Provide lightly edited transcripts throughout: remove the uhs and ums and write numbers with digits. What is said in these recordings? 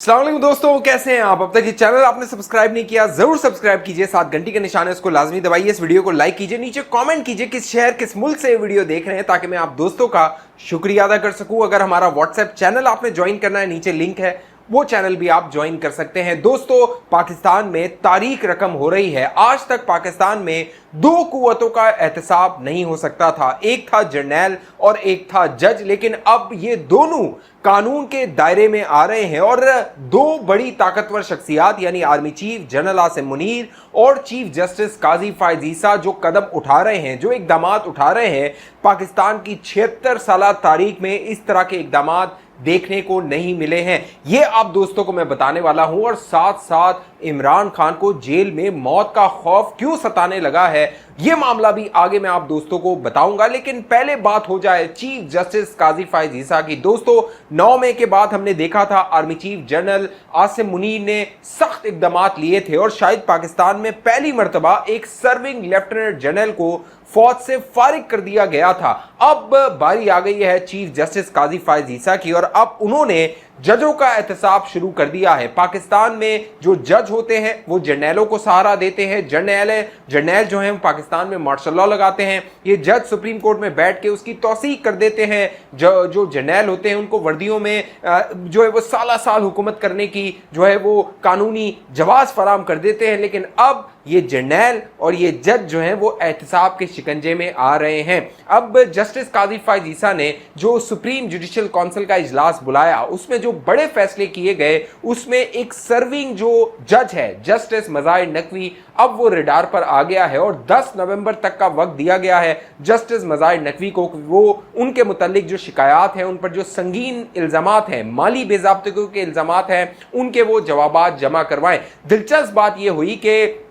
अस्सलाम वालेकुम दोस्तों, कैसे हैं आप? अब तक ये चैनल आपने सब्सक्राइब नहीं किया, जरूर सब्सक्राइब कीजिए। साथ घंटी का निशान है, उसको लाजमी दबाइए। इस वीडियो को लाइक कीजिए, नीचे कमेंट कीजिए किस शहर किस मुल्क से ये वीडियो देख रहे हैं, ताकि मैं आप दोस्तों का शुक्रिया अदा कर सकूं। अगर हमारा व्हाट्सएप चैनल आपने ज्वाइन करना है, नीचे लिंक है, वो चैनल भी आप ज्वाइन कर सकते हैं। दोस्तों, पाकिस्तान में तारीख रकम हो रही है। आज तक पाकिस्तान में दो कुव्वतों का एहतसाब नहीं हो सकता था, एक था जर्नैल और एक था जज, लेकिन अब ये दोनों कानून के दायरे में आ रहे हैं और दो बड़ी ताकतवर शख्सियात यानी army chief general Asim Munir और चीफ जस्टिस काजी फायज ईसा जो कदम उठा रहे हैं, जो इकदाम उठा रहे हैं, पाकिस्तान की 76 साल तारीख में इस तरह के इकदाम देखने को नहीं मिले हैं। ये आप दोस्तों को मैं बताने वाला हूं। और साथ साथ इमरान खान को जेल में मौत का खौफ क्यों सताने लगा है, यह मामला भी आगे मैं आप दोस्तों को बताऊंगा। लेकिन पहले बात हो जाए चीफ जस्टिस काजी फायज ईसा की। दोस्तों, 9 मई के बाद हमने देखा था army chief general Asim Munir ने सख्त इकदाम लिए थे और शायद पाकिस्तान में पहली मर्तबा एक सर्विंग लेफ्टिनेंट जनरल को फौज से फारिग कर दिया गया था। अब बारी आ गई है चीफ जस्टिस काजी फायज ईसा की और अब उन्होंने जजों का एहतसाब शुरू कर दिया है। पाकिस्तान में जो जज होते हैं वो जर्नैलों को सहारा देते हैं। जर्नैल जो हैं पाकिस्तान में मार्शल लॉ लगाते हैं। ये जज सुप्रीम कोर्ट में बैठ के उसकी तौसीक कर देते हैं। जो जर्नैल होते हैं उनको वर्दियों में जो है वो साल हुकूमत करने की जो है वो कानूनी जवाज फराम कर देते हैं। लेकिन अब ये जर्नैल और ये जज जो हैं वो एहतसाब के शिकंजे में आ रहे हैं। अब जस्टिस काजी फायज ईसा ने जो सुप्रीम जुडिशियल काउंसिल का इजलास बुलाया, उसमें जो बड़े फैसले किए गए, उसमें एक सर्विंग जो जज है जस्टिस मज़ाहिर नकवी, अब वो रडार पर आ गया है और 10 नवंबर तक का वक्त दिया गया है जस्टिस मज़ाहिर नकवी को। वो उनके मुतालिक जो शिकायत हैं, उन पर जो संगीन इल्जामात हैं, माली बेज़ाब्तगी के इल्जामात हैं, उनके वो जवाबात जमा करवाएं। दिलचस्प बात यह हुई कि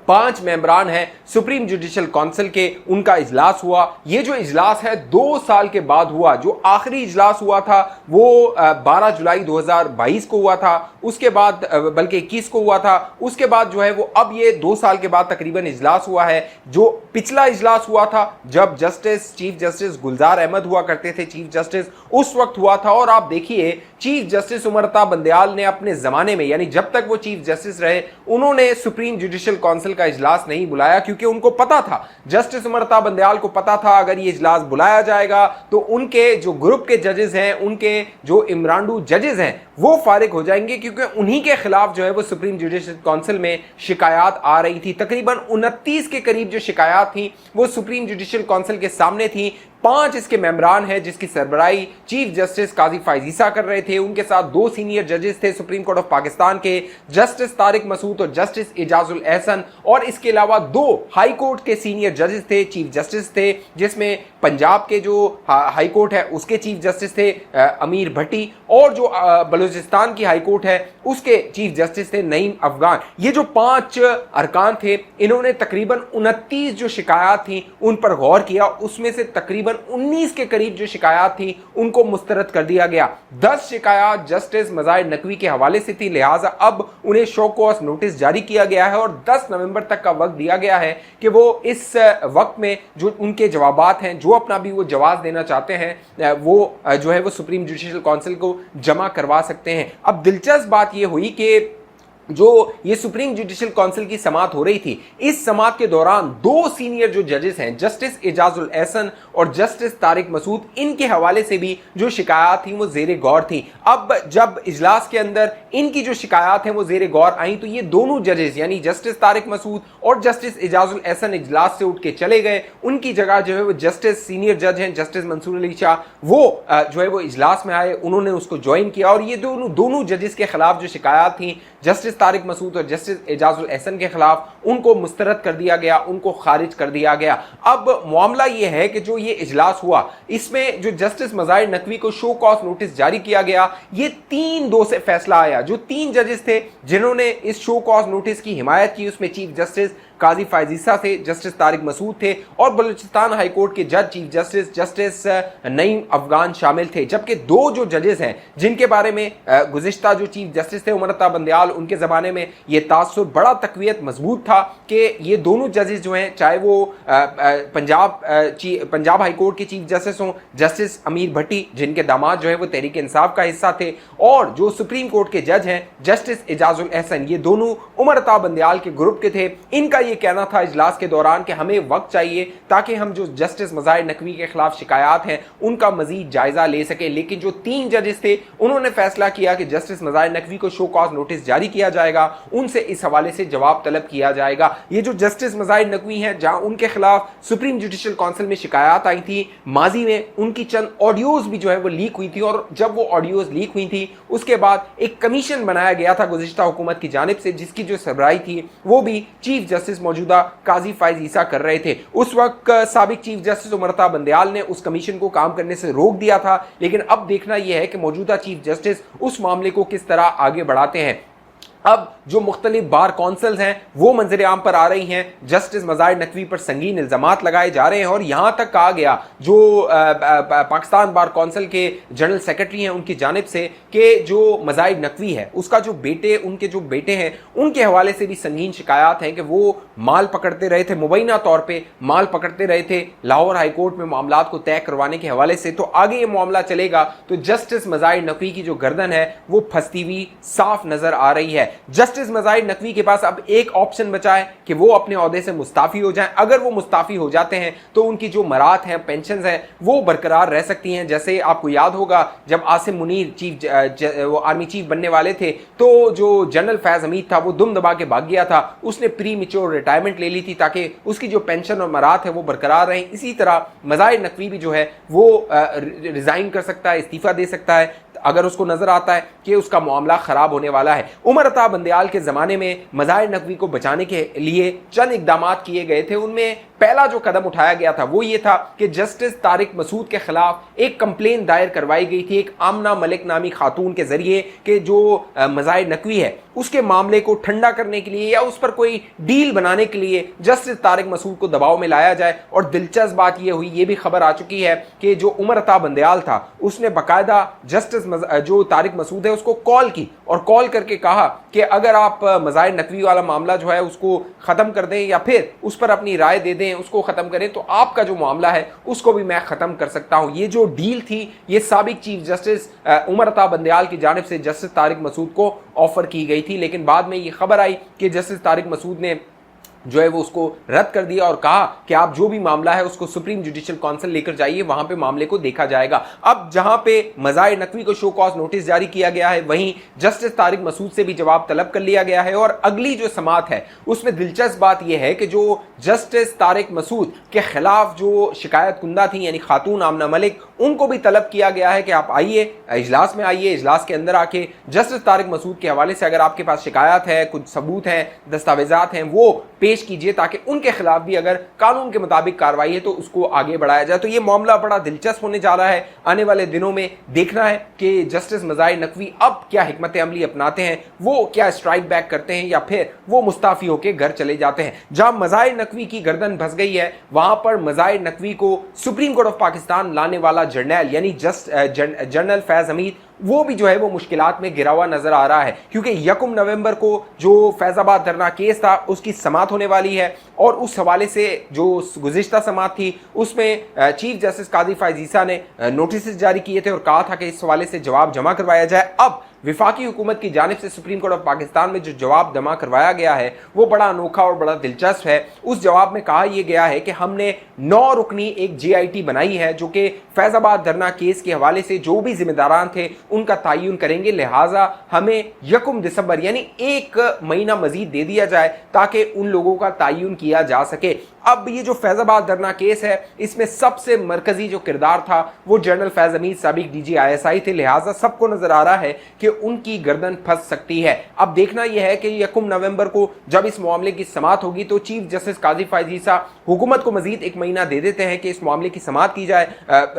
5 मेंबरान हैं सुप्रीम जुडिशियल काउंसिल के, उनका इजलास हुआ। ये जो इजलास है 2 साल के बाद हुआ। जो आखिरी इजलास हुआ था वो 12 जुलाई 2022 को हुआ था, उसके बाद बल्कि 21 को हुआ था। उसके बाद जो है वो अब ये 2 साल के बाद तकरीबन इजलास हुआ है। जो पिछला इजलास हुआ था जब चीफ जस्टिस गुलजार अहमद हुआ करते थे चीफ जस्टिस, उस वक्त हुआ था। और आप देखिए चीफ जस्टिस उमर अता बंदयाल ने अपने जमाने में, यानी जब तक वो चीफ जस्टिस रहे, उन्होंने सुप्रीम जुडिशियल काउंसिल का इजलास नहीं बुलाया, क्योंकि उनको पता था, जस्टिस उमर अता बंदयाल को पता था, अगर ये इजलास बुलाया जाएगा तो उनके जो ग्रुप के जजेस हैं, उनके जो इमरानडू जजेस हैं, वो फारिग हो जाएंगे, क्योंकि उन्हीं के खिलाफ जो है वो सुप्रीम जुडिशियल काउंसिल में शिकायत आ रही थी। तकरीबन 29 के करीब जो शिकायत थी वो सुप्रीम जुडिशियल काउंसिल के सामने थी। 5 इसके मेंबरान हैं जिसकी सरबराही चीफ जस्टिस काजी फायज ईसा कर रहे थे। उनके साथ 2 सीनियर जजेस थे सुप्रीम कोर्ट ऑफ पाकिस्तान के, जस्टिस तारिक मसूद और जस्टिस एजाजुल एहसन, और इसके अलावा 2 हाई कोर्ट के सीनियर जजेस थे, चीफ जस्टिस थे, जिसमें पंजाब के जो हाई कोर्ट है उसके चीफ जस्टिस थे अमीर भट्टी, और जो बलूचिस्तान की हाई कोर्ट है उसके चीफ जस्टिस थे नईम अफगान। ये जो 5 अरकान थे, इन्होंने तकरीबन 29 जो शिकायत थी उन पर गौर किया। उसमें से तकरीबन 19 के करीब जो शिकायत थी उनको मुस्तरद कर दिया गया। 10 शिकायत जस्टिस मज़ाहिर नकवी के हवाले से थी, लिहाजा अब उन्हें शो कॉज नोटिस जारी किया गया है और 10 नवंबर तक का वक्त दिया गया है कि वो इस वक्त में जो उनके जवाबात हैं, जो अपना भी वो जवाब देना चाहते हैं, वो जो है वो सुप्रीम जुडिशियल काउंसिल को जमा करवा सकते हैं। अब दिलचस्प बात यह हुई कि जो ये सुप्रीम जुडिशियल काउंसिल की समाअत हो रही थी, इस समाअत के दौरान 2 सीनियर जो जजेस हैं, जस्टिस एजाजुल एहसन और जस्टिस तारिक मसूद, इनके हवाले से भी जो शिकायत थी वो जेर गौर थी। अब जब इजलास के अंदर इनकी जो शिकायत हैं वो जेर गौर आई, तो ये दोनों जजेस यानी जस्टिस तारिक मसूद और जस्टिस एजाजुल एहसन इजलास से उठ के चले गए। उनकी जगह जो है वो जस्टिस सीनियर जज हैं जस्टिस मंसूर अली शाह, वो जो है वो इजलास में आए, उन्होंने उसको ज्वाइन किया और ये दोनों जजेस के खिलाफ जो शिकायत थी जस्टिस तारिक मसूद और जस्टिस एजाजुल एहसन के खिलाफ, उनको मुस्तरद कर दिया गया, उनको खारिज कर दिया गया। अब मामला यह है कि जो ये इजलास हुआ, इसमें जो जस्टिस मज़ाहिर नकवी को शो कॉज नोटिस जारी किया गया, ये 3-2 से फैसला आया। जो 3 जजेस थे जिन्होंने इस शो कॉज नोटिस की हिमायत की, उसमें चीफ जस्टिस काजी फायज ईसा थे, जस्टिस तारिक मसूद थे और बलूचिस्तान हाई कोर्ट के जज चीफ जस्टिस नईम अफगान शामिल थे। जबकि दो जो जजेस हैं जिनके बारे में गुज़िश्ता जो चीफ जस्टिस थे उमर अता बंदयाल, उनके ज़माने में ये तासुर बड़ा तकवीयत मजबूत था कि ये दोनों जजेस जो हैं, चाहे वो पंजाब हाई कोर्ट के चीफ जस्टिस हों जस्टिस अमीर भट्टी, जिनके दामाद जो है वो तहरीक इंसाफ का हिस्सा थे, और जो सुप्रीम कोर्ट के जज हैं जस्टिस एजाजुल एहसन, ये दोनों उमर अता बंदयाल के ग्रुप के थे। इनका ये कहना था इजलास के दौरान कि हमें वक्त चाहिए ताकि हम जो जस्टिस मज़ाहिर नकवी के खिलाफ शिकायत हैं उनका मजीद जायजा ले सके। लेकिन जो तीन जजेस थे उन्होंने फैसला किया कि जस्टिस मज़ाहिर नकवी को शो कॉज नोटिस जारी किया जाएगा, उनसे इस हवाले से जवाब तलब किया जाएगा। ये जो जस्टिस मज़ाहिर नकवी हैं, जहां उनके खिलाफ सुप्रीम जुडिशल काउंसिल में शिकायत आई थी, माजी में उनकी चंद ऑडियोज भी जो है वो लीक हुई थी, और जब वो ऑडियोज लीक हुई थी उसके बाद एक कमीशन बनाया गया था गुज़िश्ता हुकूमत की जानिब से, जिसकी जो सरबराही थी वो भी चीफ जस्टिस मौजूदा काजी फायज ईसा कर रहे थे। उस वक्त साबिक चीफ जस्टिस उमर अता बंदयाल ने उस कमीशन को काम करने से रोक दिया था। लेकिन अब देखना यह है कि मौजूदा चीफ जस्टिस उस मामले को किस तरह आगे बढ़ाते हैं। अब जो मुख्तलिफ बार कौंसल्स हैं वो मंजर आम पर आ रही हैं, जस्टिस मज़ाहिर नकवी पर संगीन इल्ज़ामात लगाए जा रहे हैं, और यहाँ तक कहा गया जो पाकिस्तान बार कौंसिल के जनरल सेक्रेटरी हैं उनकी जानिब से कि जो मज़ाहिर नकवी है उसका जो बेटे, उनके जो बेटे हैं उनके हवाले से भी संगीन शिकायत हैं कि वो माल पकड़ते रहे थे, मुबैना तौर पर माल पकड़ते रहे थे लाहौर हाई कोर्ट में मामला को तय करवाने के हवाले से। तो आगे ये मामला चलेगा तो जस्टिस मज़ाहिर नकवी की जो गर्दन है वो फंसती हुई साफ नजर आ रही है। जस्टिस मज़ाहिर नकवी के पास अब एक ऑप्शन बचा है कि वो अपने ओहदे से मुस्ताफी हो जाएं। अगर वो मुस्ताफी हो जाते हैं तो उनकी जो मरात हैं, पेंशन हैं, वो बरकरार रह सकती हैं। जैसे आपको याद होगा जब आसिम मुनीर वो आर्मी चीफ बनने वाले थे तो जो जनरल फैज हमीद था वो दुम दबा के भाग गया था, उसने प्री मेच्योर रिटायरमेंट ले ली थी ताकि उसकी जो पेंशन और मरात है वो बरकरार रहें। इसी तरह मज़ाहिर नकवी भी जो है वो रिजाइन कर सकता है, इस्तीफा दे सकता है अगर उसको नजर आता है कि उसका मामला खराब होने वाला है। उमर अता बंदयाल के ज़माने में मज़ाहिर नकवी को बचाने के लिए चंद इकदाम किए गए थे। उनमें पहला जो कदम उठाया गया था वो ये था कि जस्टिस तारिक मसूद के खिलाफ एक कंप्लेन दायर करवाई गई थी एक आमना मलिक नामी खातून के जरिए कि जो मज़ाहिर नकवी है उसके मामले को ठंडा करने के लिए या उस पर कोई डील बनाने के लिए जस्टिस तारिक मसूद को दबाव में लाया जाए। और दिलचस्प बात यह हुई, ये भी खबर आ चुकी है कि जो उमर अता बंदयाल था उसने बाकायदा जस्टिस जो तारिक मसूद है उसको कॉल की और कॉल करके कहा कि अगर आप मज़ाहिर नकवी वाला मामला जो है उसको ख़त्म कर दें या फिर उस पर अपनी राय दे दें, उसको ख़त्म करें, तो आपका जो मामला है उसको भी मैं ख़त्म कर सकता हूं। ये जो डील थी ये साबिक चीफ जस्टिस उमर अता बंदयाल की जानिब से जस्टिस तारिक मसूद को ऑफर की गई थी। लेकिन बाद में ये खबर आई कि जस्टिस तारिक मसूद ने जो है वो उसको रद्द कर दिया और कहा कि आप जो भी मामला है उसको सुप्रीम जुडिशियल काउंसिल लेकर जाइए, वहां पे मामले को देखा जाएगा। अब जहां पे मज़ाहिर नकवी को शो कॉज नोटिस जारी किया गया है वहीं जस्टिस तारिक मसूद से भी जवाब तलब कर लिया गया है। और अगली जो समात है उसमें दिलचस्प बात यह है कि जो जस्टिस तारिक मसूद के खिलाफ जो शिकायत कुंदा थी यानी खातून आमना मलिक, उनको भी तलब किया गया है कि आप आइए इजलास में, आइए इजलास के अंदर आके जस्टिस तारिक मसूद के हवाले से अगर आपके पास शिकायत है, कुछ सबूत हैं, दस्तावेजात हैं, वो पेश कीजिए ताकि उनके खिलाफ भी अगर कानून के मुताबिक कार्रवाई है तो उसको आगे बढ़ाया जाए। तो ये मामला बड़ा दिलचस्प होने जा रहा है। आने वाले दिनों में देखना है कि जस्टिस मज़ाहिर नकवी अब क्या हिकमत अमली अपनाते हैं, वो क्या स्ट्राइक बैक करते हैं या फिर वो मुस्ताफी होकर घर चले जाते हैं। जहां मज़ाहिर नकवी की गर्दन फंस गई है वहां पर मज़ाहिर नकवी को सुप्रीम कोर्ट ऑफ पाकिस्तान लाने वाला जर्नल यानी जनरल फैज हमीद वो भी जो है वो मुश्किलात में गिरा हुआ नजर आ रहा है, क्योंकि 1 नवंबर को जो फैजाबाद धरना केस था उसकी समात होने वाली है और उस हवाले से जो गुज़िश्ता समात थी उसमें चीफ जस्टिस काजी फायज ईसा ने नोटिस जारी किए थे और कहा था कि इस हवाले से जवाब जमा करवाया जाए। अब विफाकी हुकूमत की जानिब से सुप्रीम कोर्ट ऑफ पाकिस्तान में जो जवाब जमा करवाया गया है वो बड़ा अनोखा और बड़ा दिलचस्प है। उस जवाब में कहा यह गया है कि हमने 9 रुकनी एक JIT बनाई है जो कि फैजाबाद धरना केस के हवाले से जो भी जिम्मेदारान थे उनका तयन करेंगे, लिहाजा हमें 1 दिसंबर यानी 1 महीना मजीद दे दिया जाए ताकि उन लोगों का तयन किया जा सके। अब ये जो फैजाबाद धरना केस है इसमें सबसे मरकजी जो किरदार था वो जनरल फैज हमीद साबिक DG ISI थे, लिहाजा सबको नजर आ रहा है कि उनकी गर्दन फंस सकती है। अब देखना यह है कि 1 नवंबर को जब इस मामले की समात होगी तो चीफ जस्टिस काजी फायज ईसा हुकूमत को मजीद 1 महीना दे देते हैं कि इस मामले की समात की जाए,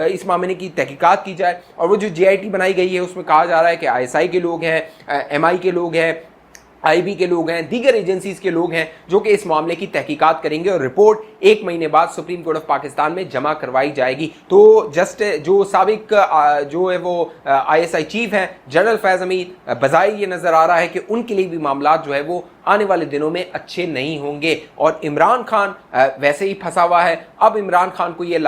इस मामले की तहकीकात की जाए। और वो जो JIT बनाई गई है उसमें कहा जा रहा है कि ISI के लोग हैं, MI के लोग हैं आईबी के लोग हैं, दीगर एजेंसीज के लोग हैं जो कि इस मामले की तहकीकात करेंगे और रिपोर्ट 1 महीने बाद सुप्रीम कोर्ट ऑफ पाकिस्तान में जमा करवाई जाएगी। तो जस्ट जो साबिक जो है वो आईएसआई चीफ हैं जनरल फैज हमीद, बजाय ये नजर आ रहा है कि उनके लिए भी मामला जो है वो आने वाले दिनों में अच्छे नहीं होंगे। और इमरान खान वैसे ही फंसा हुआ है। अब इमरान खान को ये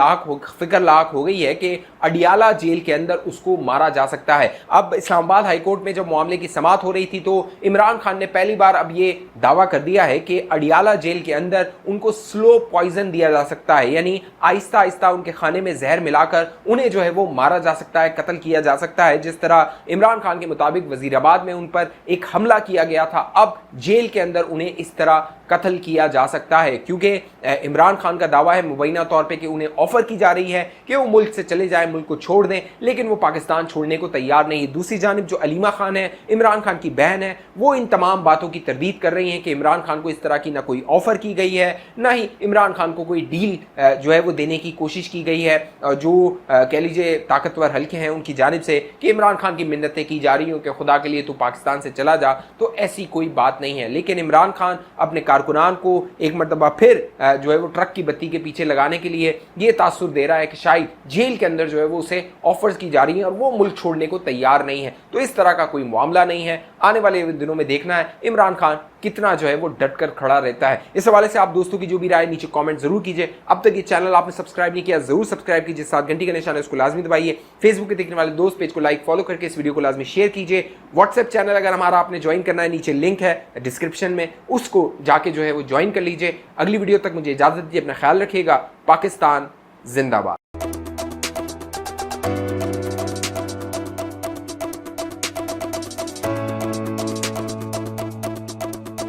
फिक्र लाक हो गई है कि अडियाला जेल के अंदर उसको मारा जा सकता है। अब इस्लामाबाद हाईकोर्ट में जब मामले की समाअत हो रही थी तो इमरान खान ने पहली बार अब ये दावा कर दिया है कि अडियाला जेल के अंदर उनको स्लो पॉइजन दिया जा सकता है, यानी आहिस्ता आहिस्ता उनके खाने में जहर मिलाकर उन्हें जो है वो मारा जा सकता है, कत्ल किया जा सकता है। जिस तरह इमरान खान के मुताबिक वजीराबाद में उन पर एक हमला किया गया था, अब जेल के अंदर उन्हें इस तरह कत्ल किया जा सकता है, क्योंकि इमरान खान का दावा है मुबैना तौर पे कि उन्हें ऑफर की जा रही है कि वो मुल्क से चले जाएं, मुल्क को छोड़ दें, लेकिन वो पाकिस्तान छोड़ने को तैयार नहीं। दूसरी जानिब जो अलीमा खान है, इमरान खान की बहन है, वो इन तमाम बातों की तरदीद कर रही हैं कि इमरान खान को इस तरह की ना कोई ऑफर की गई है, ना ही इमरान खान को कोई डील जो है वो देने की कोशिश की गई है। जो कह लीजिए ताकतवर हल्के हैं उनकी जानिब से कि इमरान खान की मिन्नतें की जा रही हो कि खुदा के लिए तू पाकिस्तान से चला जा, तो ऐसी कोई बात नहीं है। लेकिन इमरान खान अपने कारकुनान को एक मरतबा फिर जो है वो ट्रक की बत्ती के पीछे लगाने के लिए ये तासुर दे रहा है कि शायद जेल के अंदर जो है वो उसे ऑफर्स की जा रही हैं और वो मुल्क छोड़ने को तैयार नहीं है। तो इस तरह का कोई मामला नहीं है। आने वाले दिनों में देखना है इमरान खान कितना जो है वो डटकर खड़ा रहता है। इस हवाले से आप दोस्तों की जो भी राय नीचे कमेंट जरूर कीजिए। अब तक ये चैनल आपने सब्सक्राइब नहीं किया जरूर सब्सक्राइब कीजिए, साथ घंटी का निशान है उसको लाजमी दबाइए। फेसबुक पे देखने वाले दोस्त पेज को लाइक फॉलो करके इस वीडियो को लाजमी शेयर कीजिए। व्हाट्सएप चैनल अगर हमारा आपने ज्वाइन करना है, नीचे लिंक है डिस्क्रिप्शन में, उसको जाके जो है वो ज्वाइन कर लीजिए। अगली वीडियो तक मुझे इजाजत दीजिए, अपना ख्याल रखिएगा। पाकिस्तान जिंदाबाद।